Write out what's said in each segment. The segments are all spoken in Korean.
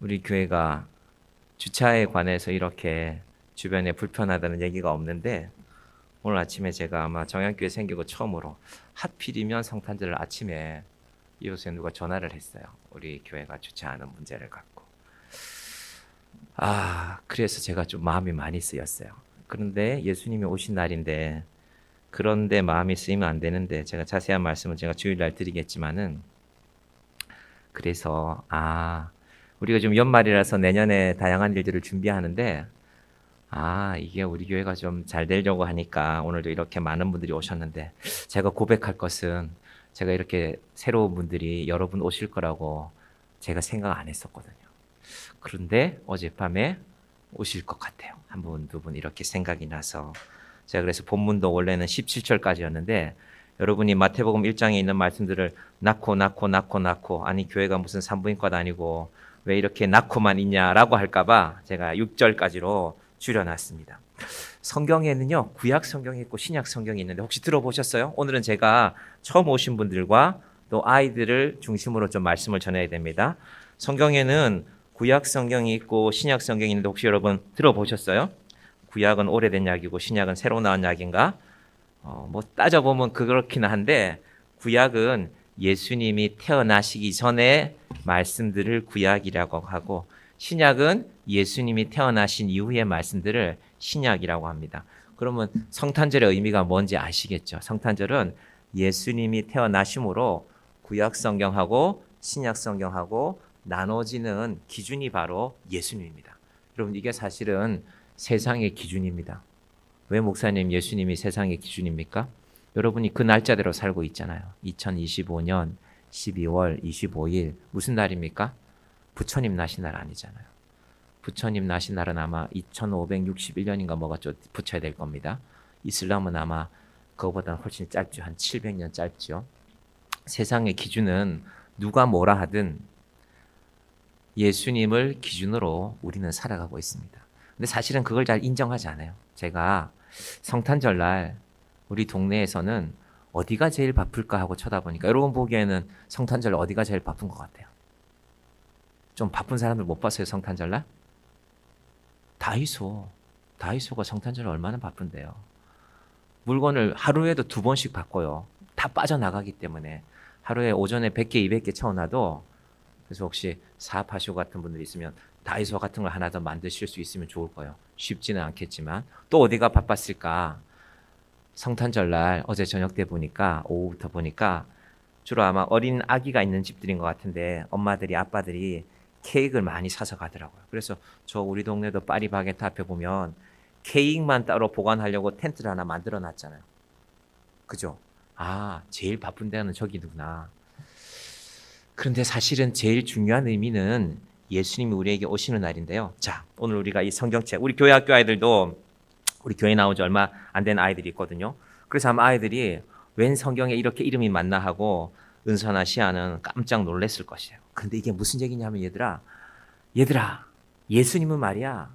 우리 교회가 주차에 관해서 이렇게 주변에 불편하다는 얘기가 없는데 오늘 아침에 제가 아마 정양교회 생기고 처음으로 하필이면 성탄절 아침에 이웃에 누가 전화를 했어요. 우리 교회가 주차하는 문제를 갖고. 그래서 제가 좀 마음이 많이 쓰였어요. 그런데 예수님이 오신 날인데 그런데 마음이 쓰이면 안 되는데 제가 자세한 말씀은 제가 주일날 드리겠지만은 그래서 우리가 좀 연말이라서 내년에 다양한 일들을 준비하는데 이게 우리 교회가 좀 잘 되려고 하니까 오늘도 이렇게 많은 분들이 오셨는데 제가 고백할 것은 제가 이렇게 새로운 분들이 여러분 오실 거라고 제가 생각 안 했었거든요. 그런데 어젯밤에 오실 것 같아요. 한 분, 두 분 이렇게 생각이 나서 제가 그래서 본문도 원래는 17절까지였는데 여러분이 마태복음 1장에 있는 말씀들을 낳고 아니 교회가 무슨 산부인과도 아니고 왜 이렇게 낳고만 있냐라고 할까봐 제가 6절까지로 줄여놨습니다. 성경에는요 구약 성경이 있고 신약 성경이 있는데 혹시 들어보셨어요? 오늘은 제가 처음 오신 분들과 또 아이들을 중심으로 좀 말씀을 전해야 됩니다. 성경에는 구약 성경이 있고 신약 성경이 있는데 혹시 여러분 들어보셨어요? 구약은 오래된 약이고 신약은 새로 나온 약인가? 뭐 따져보면 그렇긴 한데 구약은 예수님이 태어나시기 전에 말씀들을 구약이라고 하고 신약은 예수님이 태어나신 이후의 말씀들을 신약이라고 합니다. 그러면 성탄절의 의미가 뭔지 아시겠죠? 성탄절은 예수님이 태어나심으로 구약 성경하고 신약 성경하고 나눠지는 기준이 바로 예수님입니다. 여러분 이게 사실은 세상의 기준입니다. 왜 목사님 예수님이 세상의 기준입니까? 여러분이 그 날짜대로 살고 있잖아요. 2025년 12월 25일 무슨 날입니까? 부처님 나신 날 아니잖아요. 부처님 나신 날은 아마 2561년인가 뭐가 좀 붙여야 될 겁니다. 이슬람은 아마 그거보다는 훨씬 짧죠. 한 700년 짧죠. 세상의 기준은 누가 뭐라 하든 예수님을 기준으로 우리는 살아가고 있습니다. 근데 사실은 그걸 잘 인정하지 않아요. 제가 성탄절 날 우리 동네에서는 어디가 제일 바쁠까 하고 쳐다보니까 여러분 보기에는 성탄절 어디가 제일 바쁜 것 같아요? 좀 바쁜 사람들 못 봤어요, 성탄절 날? 다이소가 성탄절 얼마나 바쁜데요. 물건을 하루에도 2번씩 바꿔요. 다 빠져나가기 때문에 하루에 오전에 100개, 200개 채워놔도 그래서 혹시 사업하시고 같은 분들이 있으면 다이소 같은 걸 하나 더 만드실 수 있으면 좋을 거예요. 쉽지는 않겠지만 또 어디가 바빴을까? 성탄절 날 어제 저녁 때 보니까 오후부터 보니까 주로 아마 어린 아기가 있는 집들인 것 같은데 엄마들이 아빠들이 케이크를 많이 사서 가더라고요. 그래서 저 우리 동네도 파리바게트 앞에 보면 케이크만 따로 보관하려고 텐트를 하나 만들어 놨잖아요. 그죠? 제일 바쁜 데는 저기구나. 그런데 사실은 제일 중요한 의미는 예수님이 우리에게 오시는 날인데요. 자, 오늘 우리가 이 성경책, 우리 교회 학교 아이들도 우리 교회 나온 지 얼마 안 된 아이들이 있거든요. 그래서 아마 아이들이 웬 성경에 이렇게 이름이 맞나 하고 은서나 시아는 깜짝 놀랐을 것이에요. 그런데 이게 무슨 얘기냐면 얘들아 예수님은 말이야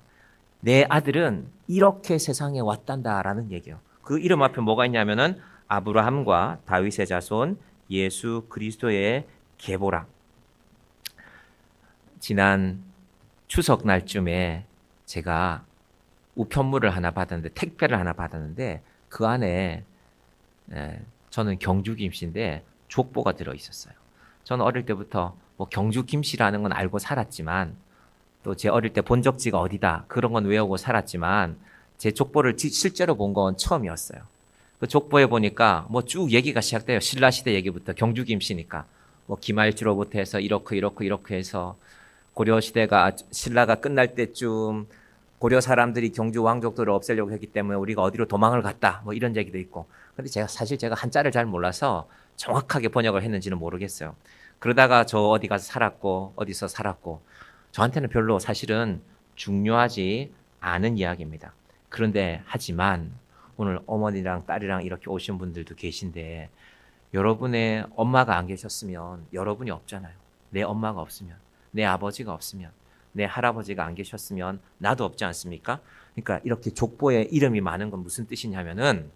내 아들은 이렇게 세상에 왔단다라는 얘기예요. 그 이름 앞에 뭐가 있냐면은 아브라함과 다윗의 자손 예수 그리스도의 계보라. 지난 추석 날쯤에 제가 우편물을 하나 받았는데 택배를 하나 받았는데 그 안에 저는 경주 김씨인데 족보가 들어 있었어요. 저는 어릴 때부터 뭐 경주 김씨라는 건 알고 살았지만 또 제 어릴 때 본 적지가 어디다 그런 건 외우고 살았지만 제 족보를 실제로 본 건 처음이었어요. 그 족보에 보니까 뭐 쭉 얘기가 시작돼요. 신라시대 얘기부터 경주 김씨니까 뭐 김할지로부터 해서 이렇게 해서 고려시대가 신라가 끝날 때쯤 고려 사람들이 경주 왕족들을 없애려고 했기 때문에 우리가 어디로 도망을 갔다 뭐 이런 얘기도 있고. 근데 제가 한자를 잘 몰라서 정확하게 번역을 했는지는 모르겠어요. 그러다가 저 어디 가서 살았고 어디서 살았고 저한테는 별로 사실은 중요하지 않은 이야기입니다. 그런데 하지만 오늘 어머니랑 딸이랑 이렇게 오신 분들도 계신데 여러분의 엄마가 안 계셨으면 여러분이 없잖아요. 내 엄마가 없으면 내 아버지가 없으면 내 할아버지가 안 계셨으면 나도 없지 않습니까? 그러니까 이렇게 족보에 이름이 많은 건 무슨 뜻이냐면은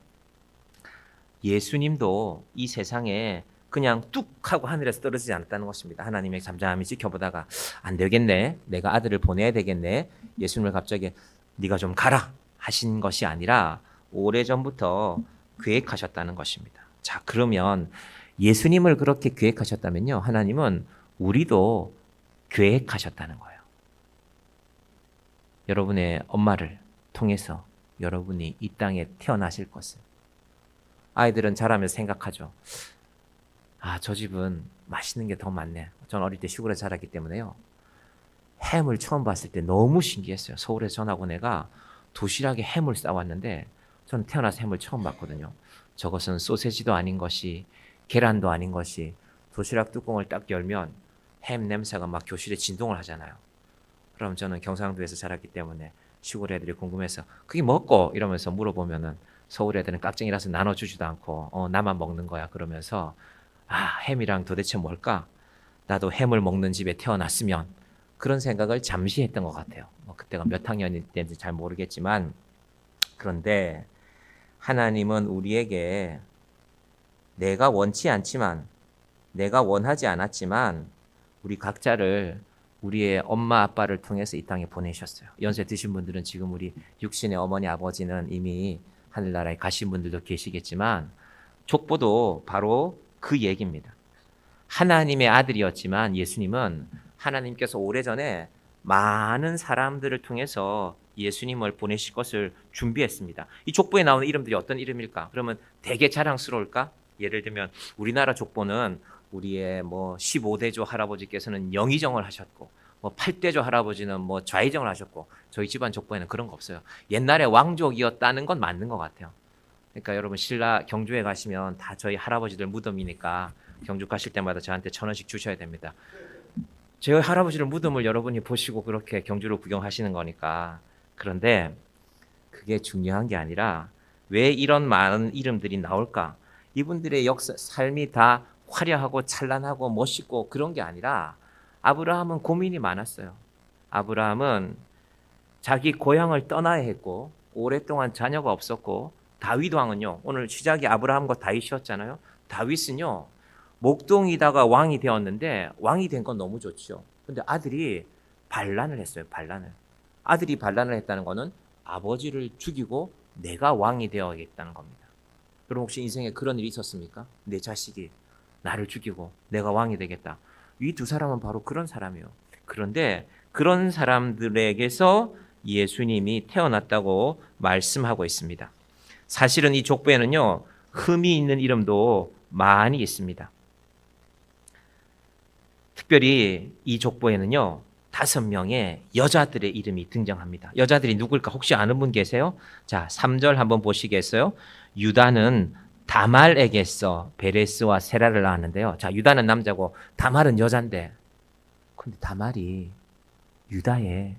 예수님도 이 세상에 그냥 뚝 하고 하늘에서 떨어지지 않았다는 것입니다. 하나님의 잠잠히 지켜보다가 안 되겠네, 내가 아들을 보내야 되겠네, 예수님을 갑자기 네가 좀 가라 하신 것이 아니라 오래전부터 계획하셨다는 것입니다. 자, 그러면 예수님을 그렇게 계획하셨다면요, 하나님은 우리도 계획하셨다는 거예요. 여러분의 엄마를 통해서 여러분이 이 땅에 태어나실 것을. 아이들은 자라면서 생각하죠. 아, 저 집은 맛있는 게 더 많네. 전 어릴 때 시골에 자랐기 때문에요, 햄을 처음 봤을 때 너무 신기했어요. 서울에서 전하고 내가 도시락에 햄을 싸왔는데 저는 태어나서 햄을 처음 봤거든요. 저것은 소세지도 아닌 것이, 계란도 아닌 것이, 도시락 뚜껑을 딱 열면 햄 냄새가 막 교실에 진동을 하잖아요. 그럼 저는 경상도에서 자랐기 때문에 시골 애들이 궁금해서 그게 뭐고? 이러면서 물어보면은 서울 애들은 깍쟁이라서 나눠주지도 않고 나만 먹는 거야 그러면서, 아, 햄이랑 도대체 뭘까? 나도 햄을 먹는 집에 태어났으면, 그런 생각을 잠시 했던 것 같아요. 그때가 몇 학년일 때인지 잘 모르겠지만, 그런데 하나님은 우리에게 내가 원치 않지만, 내가 원하지 않았지만 우리 각자를 우리의 엄마 아빠를 통해서 이 땅에 보내셨어요. 연세 드신 분들은 지금 우리 육신의 어머니 아버지는 이미 하늘나라에 가신 분들도 계시겠지만, 족보도 바로 그 얘기입니다. 하나님의 아들이었지만 예수님은 하나님께서 오래전에 많은 사람들을 통해서 예수님을 보내실 것을 준비했습니다. 이 족보에 나오는 이름들이 어떤 이름일까? 그러면 되게 자랑스러울까? 예를 들면 우리나라 족보는 우리의 15대조 할아버지께서는 영의정을 하셨고, 8대조 할아버지는 좌의정을 하셨고, 저희 집안 족보에는 그런 거 없어요. 옛날에 왕족이었다는 건 맞는 것 같아요. 그러니까 여러분 신라 경주에 가시면 다 저희 할아버지들 무덤이니까 경주 가실 때마다 저한테 1,000원씩 주셔야 됩니다. 저희 할아버지들 무덤을 여러분이 보시고 그렇게 경주를 구경하시는 거니까. 그런데 그게 중요한 게 아니라 왜 이런 많은 이름들이 나올까? 이분들의 역사, 삶이 다 화려하고 찬란하고 멋있고 그런 게 아니라, 아브라함은 고민이 많았어요. 아브라함은 자기 고향을 떠나야 했고 오랫동안 자녀가 없었고, 다윗 왕은요, 오늘 시작이 아브라함과 다윗이었잖아요. 다윗은요, 목동이다가 왕이 되었는데, 왕이 된 건 너무 좋죠. 근데 아들이 반란을 했어요. 반란을. 아들이 반란을 했다는 거는 아버지를 죽이고 내가 왕이 되어야겠다는 겁니다. 여러분 혹시 인생에 그런 일이 있었습니까? 내 자식이 나를 죽이고 내가 왕이 되겠다. 이 두 사람은 바로 그런 사람이에요. 그런데 그런 사람들에게서 예수님이 태어났다고 말씀하고 있습니다. 사실은 이 족보에는요, 흠이 있는 이름도 많이 있습니다. 특별히 이 족보에는요, 5명의 여자들의 이름이 등장합니다. 여자들이 누굴까 혹시 아는 분 계세요? 자, 3절 한번 보시겠어요? 유다는 다말에게서 베레스와 세라를 낳았는데요. 자, 유다는 남자고 다말은 여잔데, 근데 다말이 유다의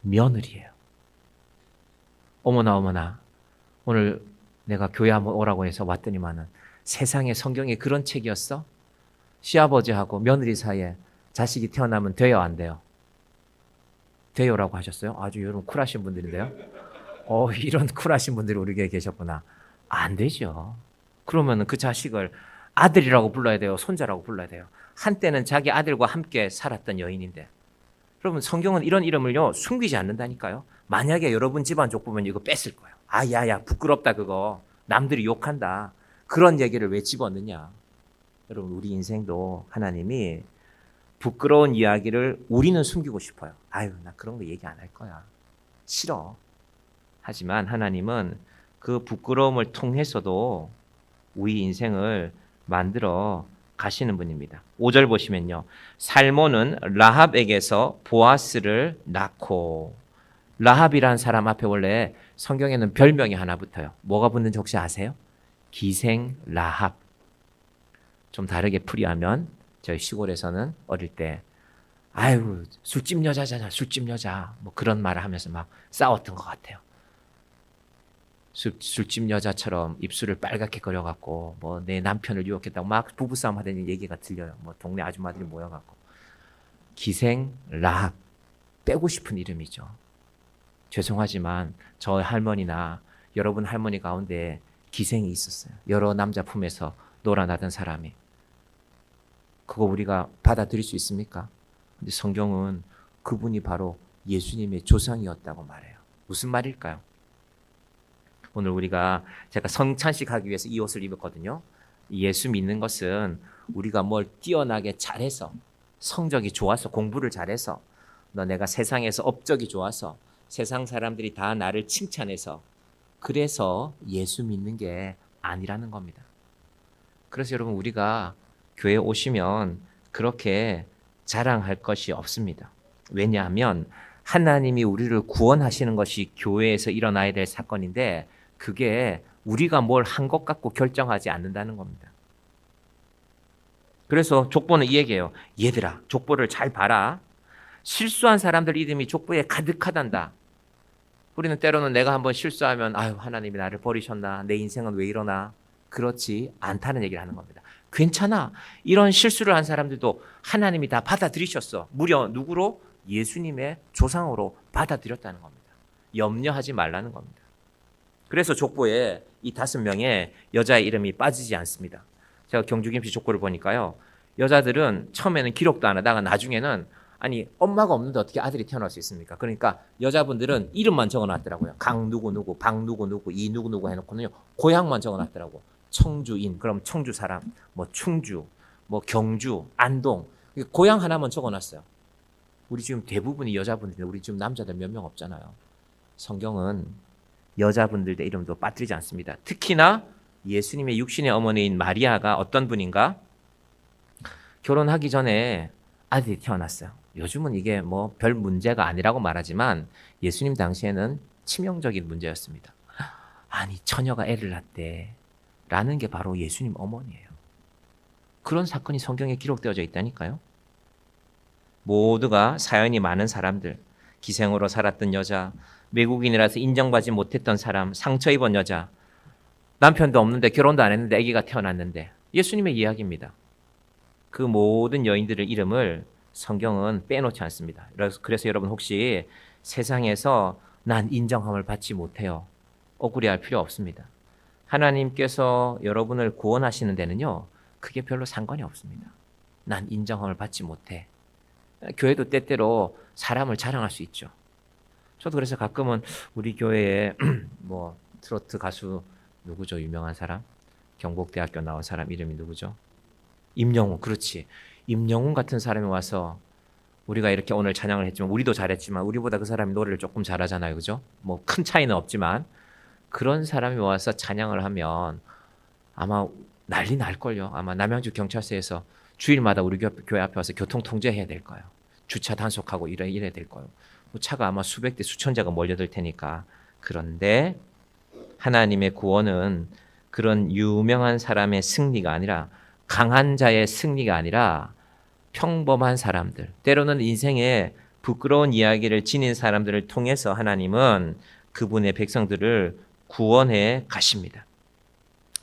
며느리예요. 어머나 어머나, 오늘 내가 교회 한번 오라고 해서 왔더니만은 세상에 성경에 그런 책이었어? 시아버지하고 며느리 사이에 자식이 태어나면 돼요, 안 돼요? 돼요라고 하셨어요? 아주 여러분 쿨하신 분들인데요. 이런 쿨하신 분들이 우리 교회에 계셨구나. 안 되죠. 그러면 그 자식을 아들이라고 불러야 돼요, 손자라고 불러야 돼요? 한때는 자기 아들과 함께 살았던 여인인데. 여러분 성경은 이런 이름을요 숨기지 않는다니까요. 만약에 여러분 집안 족보면 이거 뺐을 거예요. 아, 야야 부끄럽다, 그거 남들이 욕한다, 그런 얘기를 왜 집어넣느냐. 여러분 우리 인생도 하나님이 부끄러운 이야기를 우리는 숨기고 싶어요. 아유, 나 그런 거 얘기 안 할 거야, 싫어. 하지만 하나님은 그 부끄러움을 통해서도 우리 인생을 만들어 가시는 분입니다. 5절 보시면요, 살몬은 라합에게서 보아스를 낳고. 라합이라는 사람 앞에 원래 성경에는 별명이 하나 붙어요. 뭐가 붙는지 혹시 아세요? 기생 라합. 좀 다르게 풀이하면 저희 시골에서는 어릴 때 아유 술집 여자잖아, 술집 여자, 그런 말을 하면서 막 싸웠던 것 같아요. 술집 여자처럼 입술을 빨갛게 그려갖고 내 남편을 유혹했다고 막 부부싸움 하던 얘기가 들려요. 동네 아줌마들이 모여갖고. 기생 라합, 빼고 싶은 이름이죠. 죄송하지만 저 할머니나 여러분 할머니 가운데 기생이 있었어요. 여러 남자 품에서 놀아나던 사람이. 그거 우리가 받아들일 수 있습니까? 근데 성경은 그분이 바로 예수님의 조상이었다고 말해요. 무슨 말일까요? 오늘 제가 성찬식 하기 위해서 이 옷을 입었거든요. 예수 믿는 것은 우리가 뭘 뛰어나게 잘해서, 성적이 좋아서, 공부를 잘해서, 내가 세상에서 업적이 좋아서, 세상 사람들이 다 나를 칭찬해서, 그래서 예수 믿는 게 아니라는 겁니다. 그래서 여러분, 우리가 교회 오시면 그렇게 자랑할 것이 없습니다. 왜냐하면 하나님이 우리를 구원하시는 것이 교회에서 일어나야 될 사건인데, 그게 우리가 뭘 한 것 같고 결정하지 않는다는 겁니다. 그래서 족보는 이 얘기예요. 얘들아, 족보를 잘 봐라. 실수한 사람들 이름이 족보에 가득하단다. 우리는 때로는 내가 한번 실수하면 아유, 하나님이 나를 버리셨나? 내 인생은 왜 이러나? 그렇지 않다는 얘기를 하는 겁니다. 괜찮아. 이런 실수를 한 사람들도 하나님이 다 받아들이셨어. 무려 누구로? 예수님의 조상으로 받아들였다는 겁니다. 염려하지 말라는 겁니다. 그래서 족보에 이 5명의 여자의 이름이 빠지지 않습니다. 제가 경주김씨 족보를 보니까요, 여자들은 처음에는 기록도 안 하다가 나중에는 아니 엄마가 없는데 어떻게 아들이 태어날 수 있습니까? 그러니까 여자분들은 이름만 적어놨더라고요. 강 누구 박 누구 이 누구 해놓고는요 고향만 적어놨더라고. 청주인, 그럼 청주 사람, 뭐 충주, 뭐 경주, 안동, 고향 하나만 적어놨어요. 우리 지금 대부분이 여자분들인데 우리 지금 남자들 몇 명 없잖아요. 성경은 여자분들의 이름도 빠뜨리지 않습니다. 특히나 예수님의 육신의 어머니인 마리아가 어떤 분인가? 결혼하기 전에 아들이 태어났어요. 요즘은 이게 뭐 별 문제가 아니라고 말하지만 예수님 당시에는 치명적인 문제였습니다. 아니, 처녀가 애를 낳대 라는 게 바로 예수님 어머니예요. 그런 사건이 성경에 기록되어져 있다니까요. 모두가 사연이 많은 사람들, 기생으로 살았던 여자, 외국인이라서 인정받지 못했던 사람, 상처 입은 여자, 남편도 없는데 결혼도 안 했는데 아기가 태어났는데, 예수님의 이야기입니다. 그 모든 여인들의 이름을 성경은 빼놓지 않습니다. 그래서 여러분 혹시 세상에서 난 인정함을 받지 못해요, 억울해할 필요 없습니다. 하나님께서 여러분을 구원하시는 데는요, 그게 별로 상관이 없습니다. 난 인정함을 받지 못해. 교회도 때때로 사람을 자랑할 수 있죠. 저도 그래서 가끔은 우리 교회에 뭐 트로트 가수 누구죠? 유명한 사람? 경복대학교 나온 사람 이름이 누구죠? 임영웅. 그렇지. 임영웅 같은 사람이 와서 우리가 이렇게 오늘 찬양을 했지만, 우리도 잘했지만 우리보다 그 사람이 노래를 조금 잘하잖아요. 그죠? 뭐 큰 차이는 없지만 그런 사람이 와서 찬양을 하면 아마 난리 날걸요. 아마 남양주 경찰서에서 주일마다 우리 교회 앞에 와서 교통 통제해야 될 거예요. 주차 단속하고 이래야 될 거예요. 차가 아마 수백 대 수천 대가 몰려들 테니까. 그런데 하나님의 구원은 그런 유명한 사람의 승리가 아니라, 강한 자의 승리가 아니라 평범한 사람들, 때로는 인생에 부끄러운 이야기를 지닌 사람들을 통해서 하나님은 그분의 백성들을 구원해 가십니다.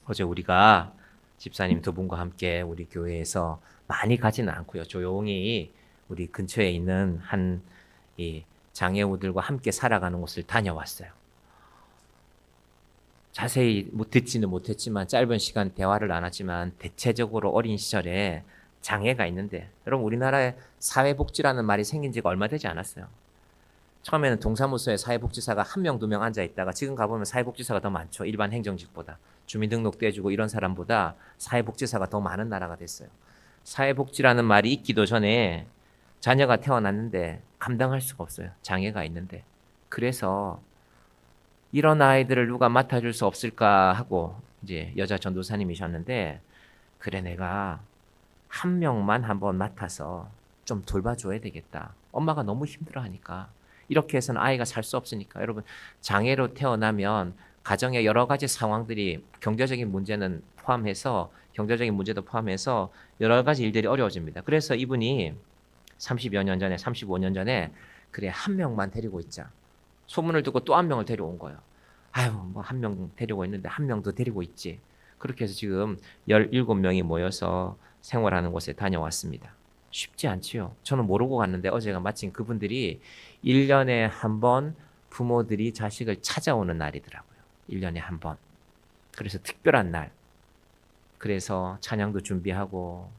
어제 우리가 집사님 두 분과 함께 우리 교회에서 많이 가지는 않고요, 조용히 우리 근처에 있는 한 이 장애우들과 함께 살아가는 곳을 다녀왔어요. 자세히 듣지는 못했지만, 짧은 시간 대화를 나눴지만, 대체적으로 어린 시절에 장애가 있는데, 여러분 우리나라에 사회복지라는 말이 생긴 지가 얼마 되지 않았어요. 처음에는 동사무소에 사회복지사가 1명, 2명 앉아 있다가 지금 가보면 사회복지사가 더 많죠. 일반 행정직보다. 주민등록도 해주고 이런 사람보다 사회복지사가 더 많은 나라가 됐어요. 사회복지라는 말이 있기도 전에 자녀가 태어났는데 감당할 수가 없어요. 장애가 있는데. 그래서 이런 아이들을 누가 맡아줄 수 없을까 하고 이제 여자 전도사님이셨는데, 그래 내가 1명만 한번 맡아서 좀 돌봐줘야 되겠다. 엄마가 너무 힘들어하니까. 이렇게 해서는 아이가 살 수 없으니까. 여러분, 장애로 태어나면 가정의 여러 가지 상황들이, 경제적인 문제는 포함해서, 경제적인 문제도 포함해서 여러 가지 일들이 어려워집니다. 그래서 이분이 30여 년 전에, 35년 전에 그래 1명만 데리고 있자. 소문을 듣고 또 1명을 데려온 거예요. 아유, 뭐 1명 데리고 있는데 1명 더 데리고 있지. 그렇게 해서 지금 17명이 모여서 생활하는 곳에 다녀왔습니다. 쉽지 않지요. 저는 모르고 갔는데 어제가 마침 그분들이 1년에 한 번 부모들이 자식을 찾아오는 날이더라고요. 1년에 한 번. 그래서 특별한 날. 그래서 찬양도 준비하고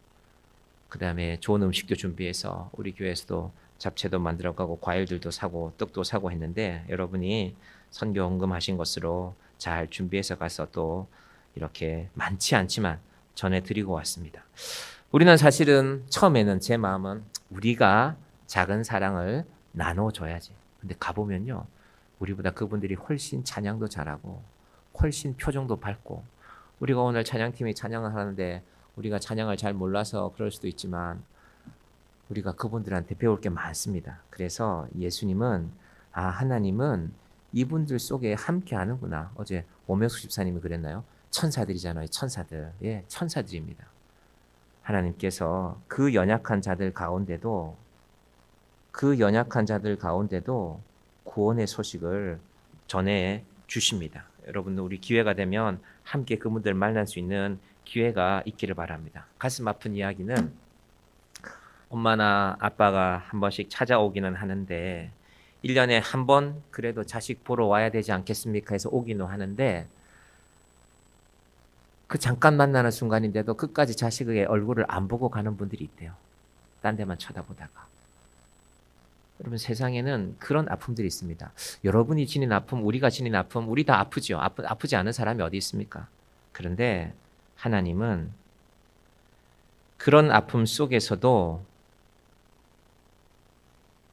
그다음에 좋은 음식도 준비해서 우리 교회에서도 잡채도 만들어가고 과일들도 사고 떡도 사고 했는데 여러분이 선교 헌금하신 것으로 잘 준비해서 가서 또 이렇게 많지 않지만 전해드리고 왔습니다. 우리는 사실은 처음에는 제 마음은 우리가 작은 사랑을 나눠줘야지. 근데 가보면요, 우리보다 그분들이 훨씬 찬양도 잘하고 훨씬 표정도 밝고, 우리가 오늘 찬양팀이 찬양을 하는데 우리가 찬양을 잘 몰라서 그럴 수도 있지만 우리가 그분들한테 배울 게 많습니다. 그래서 예수님은 하나님은 이분들 속에 함께 하는구나. 어제 오명숙 집사님이 그랬나요? 천사들이잖아요. 천사들. 예, 천사들입니다. 하나님께서 그 연약한 자들 가운데도 구원의 소식을 전해 주십니다. 여러분, 우리 기회가 되면 함께 그분들 만날 수 있는 기회가 있기를 바랍니다. 가슴 아픈 이야기는 엄마나 아빠가 한 번씩 찾아오기는 하는데 1년에 한 번 그래도 자식 보러 와야 되지 않겠습니까 해서 오기는 하는데, 그 잠깐 만나는 순간인데도 끝까지 자식의 얼굴을 안 보고 가는 분들이 있대요. 딴 데만 쳐다보다가. 여러분, 세상에는 그런 아픔들이 있습니다. 여러분이 지닌 아픔, 우리가 지닌 아픔, 우리 다 아프죠. 아프지 않은 사람이 어디 있습니까? 그런데 하나님은 그런 아픔 속에서도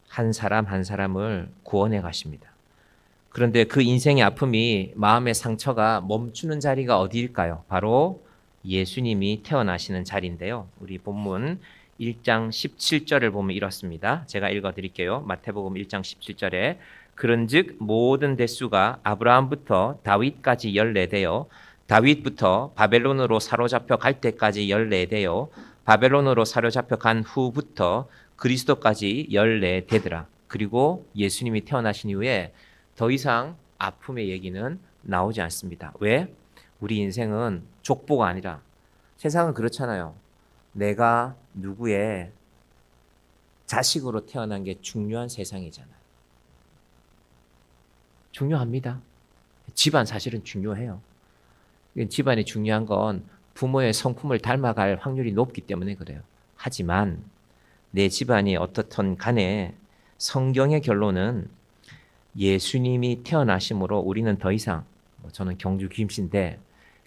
한 사람 한 사람을 구원해 가십니다. 그런데 그 인생의 아픔이, 마음의 상처가 멈추는 자리가 어디일까요? 바로 예수님이 태어나시는 자리인데요. 우리 본문 1장 17절을 보면 이렇습니다. 제가 읽어드릴게요. 마태복음 1장 17절에 그런즉 모든 대수가 아브라함부터 다윗까지 14대요. 다윗부터 바벨론으로 사로잡혀 갈 때까지 14대요. 바벨론으로 사로잡혀 간 후부터 그리스도까지 14대더라. 그리고 예수님이 태어나신 이후에 더 이상 아픔의 얘기는 나오지 않습니다. 왜? 우리 인생은 족보가 아니라, 세상은 그렇잖아요. 내가 누구의 자식으로 태어난 게 중요한 세상이잖아요. 중요합니다. 집안 사실은 중요해요. 집안이 중요한 건 부모의 성품을 닮아갈 확률이 높기 때문에 그래요. 하지만 내 집안이 어떻든 간에 성경의 결론은 예수님이 태어나심으로 우리는 더 이상, 저는 경주 김씨인데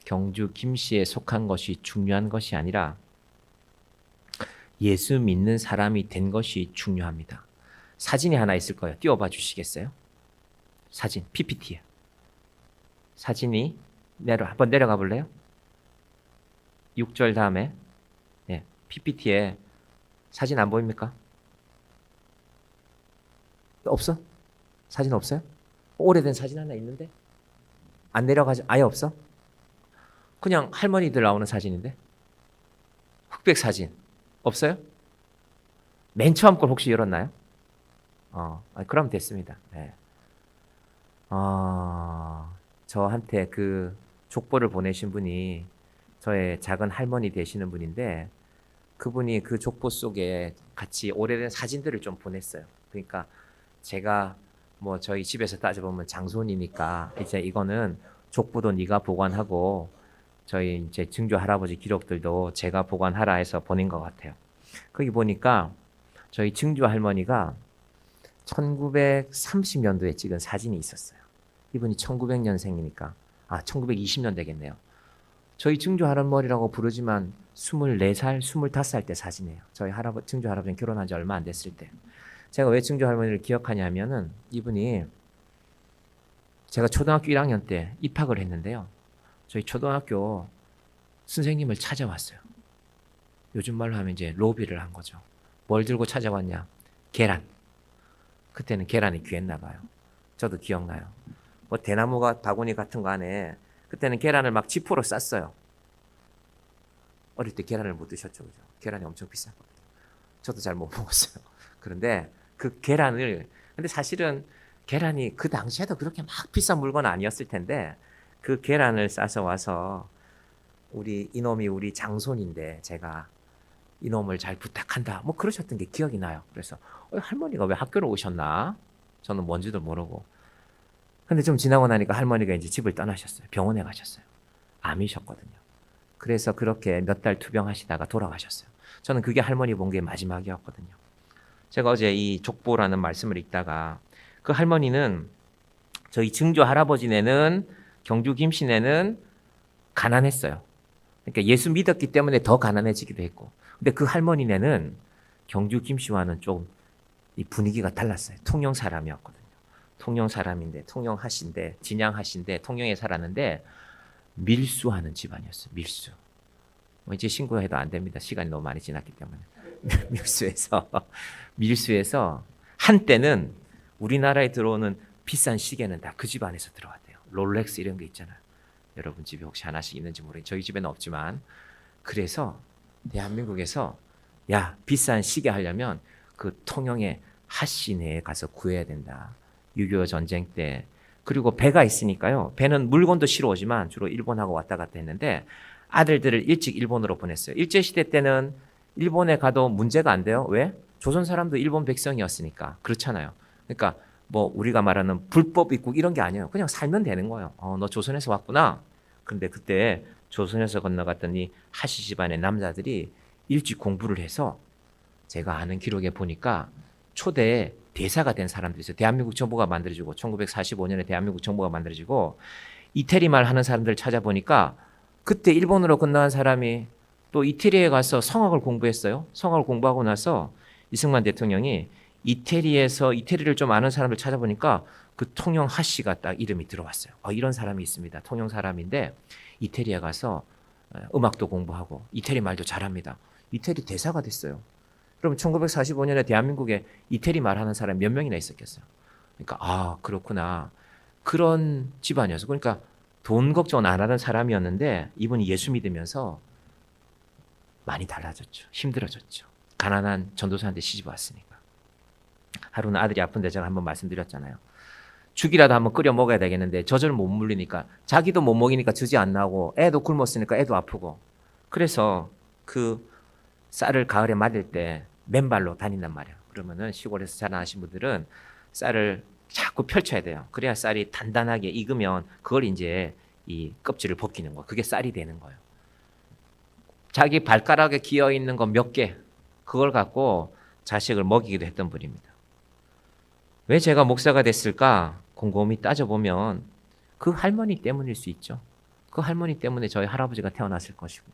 경주 김씨에 속한 것이 중요한 것이 아니라 예수 믿는 사람이 된 것이 중요합니다. 사진이 하나 있을 거예요. 띄워봐 주시겠어요? 사진, PPT에. 사진이 한번 내려가 볼래요? 6절 다음에 PPT에 사진 안 보입니까? 없어? 사진 없어요? 오래된 사진 하나 있는데? 안 내려가지? 아예 없어? 그냥 할머니들 나오는 사진인데? 흑백 사진 없어요? 맨 처음 걸 혹시 열었나요? 그럼 됐습니다. 네. 저한테 그 족보를 보내신 분이 저의 작은 할머니 되시는 분인데, 그분이 그 족보 속에 같이 오래된 사진들을 좀 보냈어요. 그러니까 제가 저희 집에서 따져보면 장손이니까 이제 이거는 족보도 네가 보관하고 저희 이제 증조 할아버지 기록들도 제가 보관하라 해서 보낸 것 같아요. 거기 보니까 저희 증조 할머니가 1930년도에 찍은 사진이 있었어요. 이분이 1900년생이니까 1920년 되겠네요. 저희 증조 할머니라고 부르지만 24살, 25살 때 사진이에요. 저희 증조 할아버지는 결혼한 지 얼마 안 됐을 때. 제가 왜 증조 할머니를 기억하냐면은 이분이, 제가 초등학교 1학년 때 입학을 했는데요. 저희 초등학교 선생님을 찾아왔어요. 요즘 말로 하면 이제 로비를 한 거죠. 뭘 들고 찾아왔냐? 계란. 그때는 계란이 귀했나 봐요. 저도 기억나요. 대나무가 바구니 같은 거 안에 그때는 계란을 막 지포로 쌌어요. 어릴 때 계란을 못 드셨죠, 그죠? 계란이 엄청 비쌌거든요. 저도 잘 못 먹었어요. 그런데 그 계란을, 근데 사실은 계란이 그 당시에도 그렇게 막 비싼 물건은 아니었을 텐데, 그 계란을 싸서 와서 이놈이 우리 장손인데 제가 이놈을 잘 부탁한다, 그러셨던 게 기억이 나요. 그래서 할머니가 왜 학교로 오셨나? 저는 뭔지도 모르고. 근데 좀 지나고 나니까 할머니가 이제 집을 떠나셨어요. 병원에 가셨어요. 암이셨거든요. 그래서 그렇게 몇 달 투병하시다가 돌아가셨어요. 저는 그게 할머니 본 게 마지막이었거든요. 제가 어제 이 족보라는 말씀을 읽다가 그 할머니는 저희 증조 할아버지네는 경주 김씨네는 가난했어요. 그러니까 예수 믿었기 때문에 더 가난해지기도 했고, 근데 그 할머니네는 경주 김씨와는 좀 이 분위기가 달랐어요. 통영 사람이었거든요. 통영 사람인데, 통영하신데, 진양하신데, 통영에 살았는데 밀수하는 집안이었어요. 밀수. 뭐 이제 신고해도 안 됩니다. 시간이 너무 많이 지났기 때문에. 밀수해서 한때는 우리나라에 들어오는 비싼 시계는 다 그 집 안에서 들어왔대요. 롤렉스 이런 게 있잖아요. 여러분 집에 혹시 하나씩 있는지 모르겠어요. 저희 집에는 없지만. 그래서 대한민국에서 야, 비싼 시계 하려면 그 통영의 하시내에 가서 구해야 된다. 6.25 전쟁 때. 그리고 배가 있으니까요. 배는 물건도 실어 오지만 주로 일본하고 왔다 갔다 했는데 아들들을 일찍 일본으로 보냈어요. 일제시대 때는 일본에 가도 문제가 안 돼요. 왜? 조선 사람도 일본 백성이었으니까. 그렇잖아요. 그러니까 뭐 우리가 말하는 불법 입국 이런 게 아니에요. 그냥 살면 되는 거예요. 너 조선에서 왔구나. 근데 그때 조선에서 건너갔더니 하시 집안의 남자들이 일찍 공부를 해서 제가 아는 기록에 보니까 초대 대사가 된 사람들이 있어요. 대한민국 정부가 만들어지고 1945년에 대한민국 정부가 만들어지고 이태리 말 하는 사람들을 찾아보니까 그때 일본으로 건너간 사람이 또 이태리에 가서 성악을 공부했어요. 성악을 공부하고 나서 이승만 대통령이 이태리에서 이태리를 좀 아는 사람을 찾아보니까 그 통영 하씨가 딱 이름이 들어왔어요. 이런 사람이 있습니다. 통영 사람인데 이태리에 가서 음악도 공부하고 이태리 말도 잘합니다. 이태리 대사가 됐어요. 그럼 1945년에 대한민국에 이태리 말하는 사람 몇 명이나 있었겠어요. 그러니까 그렇구나. 그런 집안이었어. 그러니까 돈 걱정 안 하던 사람이었는데 이분이 예수 믿으면서 많이 달라졌죠. 힘들어졌죠. 가난한 전도사한테 시집 왔으니까. 하루는 아들이 아픈데 제가 한번 말씀드렸잖아요. 죽이라도 한번 끓여 먹어야 되겠는데 젖을 못 물리니까 자기도 못 먹이니까 젖이 안 나고 애도 굶었으니까 애도 아프고 그래서 그 쌀을 가을에 말릴 때 맨발로 다닌단 말이에요. 그러면은 시골에서 자라나신 분들은 쌀을 자꾸 펼쳐야 돼요. 그래야 쌀이 단단하게 익으면 그걸 이제 이 껍질을 벗기는 거. 그게 쌀이 되는 거예요. 자기 발가락에 기어 있는 거 몇 개, 그걸 갖고 자식을 먹이기도 했던 분입니다. 왜 제가 목사가 됐을까? 곰곰이 따져보면 그 할머니 때문일 수 있죠. 그 할머니 때문에 저희 할아버지가 태어났을 것이고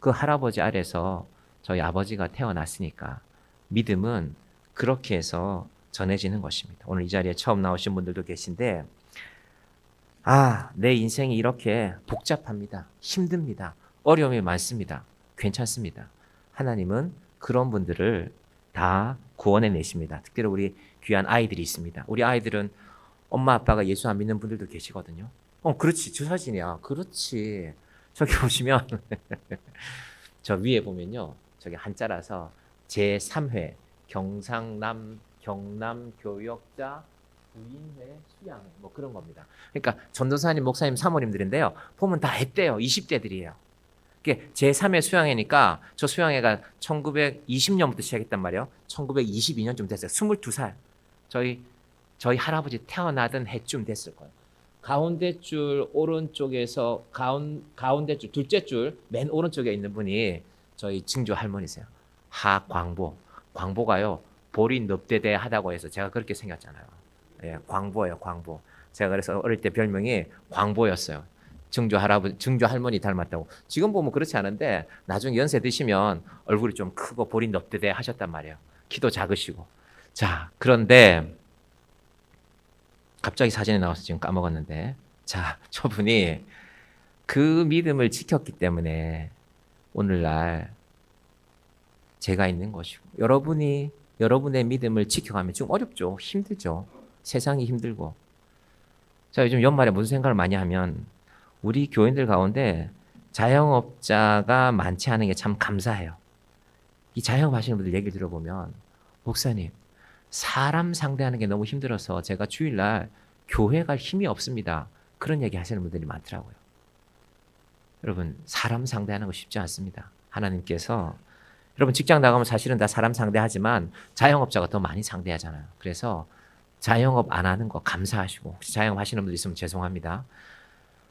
그 할아버지 아래서 저희 아버지가 태어났으니까 믿음은 그렇게 해서 전해지는 것입니다. 오늘 이 자리에 처음 나오신 분들도 계신데 내 인생이 이렇게 복잡합니다. 힘듭니다. 어려움이 많습니다. 괜찮습니다. 하나님은 그런 분들을 다 구원해 내십니다. 특별히 우리 귀한 아이들이 있습니다. 우리 아이들은 엄마 아빠가 예수 안 믿는 분들도 계시거든요. 그렇지. 저 사진이야. 그렇지. 저기 보시면 저 위에 보면요. 저기 한자라서 제3회 경남 교역자 부인회 수양회 뭐 그런 겁니다. 그러니까 전도사님, 목사님, 사모님들인데요. 보면 다 했대요. 20대들이에요. 그게 제3회 수양회니까 저 수양회가 1920년부터 시작했단 말이에요. 1922년쯤 됐어요. 22살. 저희 할아버지 태어나던 해쯤 됐을 거예요. 가운데 줄 오른쪽에서 가운데 줄 둘째 줄 맨 오른쪽에 있는 분이 저희 증조 할머니세요. 하광보. 광보가요. 볼이 넙대대하다고 해서 제가 그렇게 생겼잖아요. 예, 광보예요, 광보. 제가 그래서 어릴 때 별명이 광보였어요. 증조 할머니 닮았다고. 지금 보면 그렇지 않은데 나중에 연세 드시면 얼굴이 좀 크고 볼이 넙대대 하셨단 말이에요. 키도 작으시고. 자, 그런데 갑자기 사진에 나와서 지금 까먹었는데 자, 저분이 그 믿음을 지켰기 때문에 오늘날 제가 있는 것이고 여러분의 믿음을 지켜가면 좀 어렵죠. 힘들죠. 세상이 힘들고. 자, 요즘 연말에 무슨 생각을 많이 하면 우리 교인들 가운데 자영업자가 많지 않은 게 참 감사해요. 이 자영업 하시는 분들 얘기를 들어보면 목사님, 사람 상대하는 게 너무 힘들어서 제가 주일날 교회 갈 힘이 없습니다. 그런 얘기 하시는 분들이 많더라고요. 여러분, 사람 상대하는 거 쉽지 않습니다. 하나님께서 여러분 직장 나가면 사실은 다 사람 상대하지만 자영업자가 더 많이 상대하잖아요. 그래서 자영업 안 하는 거 감사하시고 혹시 자영업 하시는 분들 있으면 죄송합니다.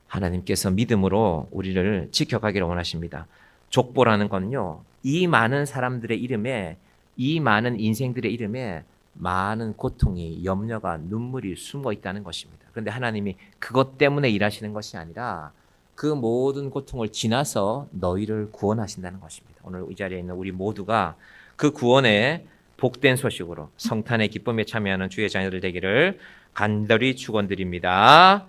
하나님께서 믿음으로 우리를 지켜가기를 원하십니다. 족보라는 건요. 이 많은 사람들의 이름에, 이 많은 인생들의 이름에 많은 고통이, 염려가, 눈물이 숨어 있다는 것입니다. 그런데 하나님이 그것 때문에 일하시는 것이 아니라 그 모든 고통을 지나서 너희를 구원하신다는 것입니다. 오늘 이 자리에 있는 우리 모두가 그 구원의 복된 소식으로 성탄의 기쁨에 참여하는 주의 자녀들 되기를 간절히 축원드립니다.